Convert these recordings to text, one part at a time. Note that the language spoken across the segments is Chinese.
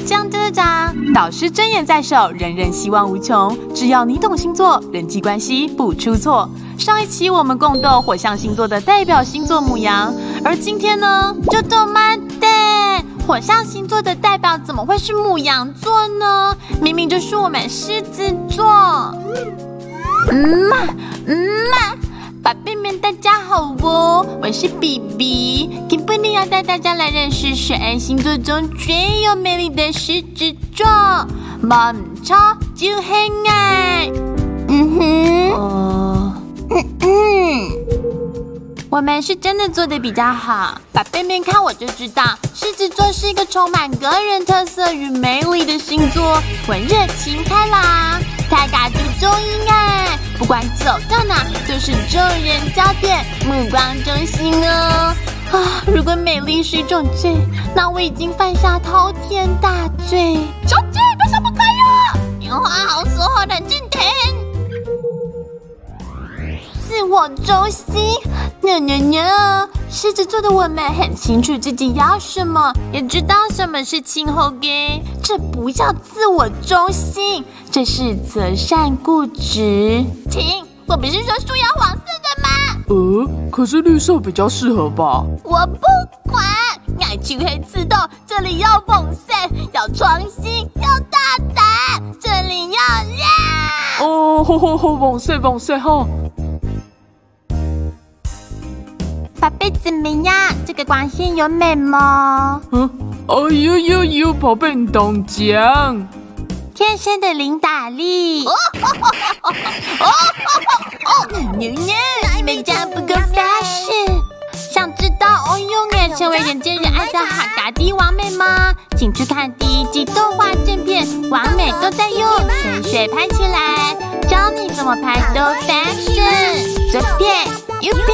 江队长，导师睁眼在手，人人希望无穷。只要你懂星座，人际关系不出错。上一期我们共斗火象星座的代表星座牡羊，而今天呢，就斗妈的火象星座的代表怎么会是牡羊座呢？明明就是我们狮子座。宝贝们，大家好哦，我是比比，今天要带大家来认识12星座中最有魅力的狮子座，冇唔错就係愛。我们是真的做得比较好，宝贝们看我就知道，狮子座是一个充满个人特色与魅力的星座，我热情开朗，大家注重爱，不管走到哪都是众人焦点，目光中心哦。如果美丽是一种罪，那我已经犯下滔天大罪。小姐，别想不开哟！电话好说话，冷静点。自我中心。狮子座的我们很清楚自己要什么，也知道什么是亲后给，这不叫自我中心，这是择善固执。停！我不是说树要黄色的吗？可是绿色比较适合吧？我不管，爱漆黑刺透，这里要丰盛，要创新，要大胆，这里要亮。旺塞哈！宝贝怎么样？这个光线有美吗？宝贝你懂奖，天生的领导力。你们家不够 fashion， 想知道我永远成为人见人爱的哈嘎迪王美吗？请去看第1季动画正片，王美都在用水拍起来，教你怎么拍都 fashion， 左片右片。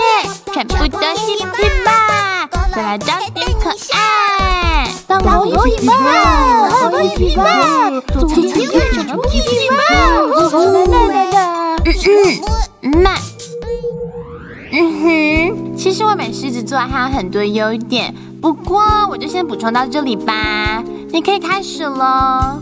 全部都是屁吧，再来找点可爱。让我一起吧，我一起吧，做天天全部一起吧。其实我们狮子座还有很多优点，不过我就先补充到这里吧。你可以开始了。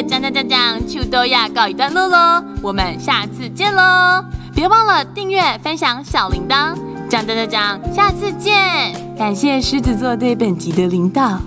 今天的讲就都要告一段落喽，我们下次见喽！别忘了订阅、分享小铃铛。讲，下次见！感谢狮子座对本集的领导，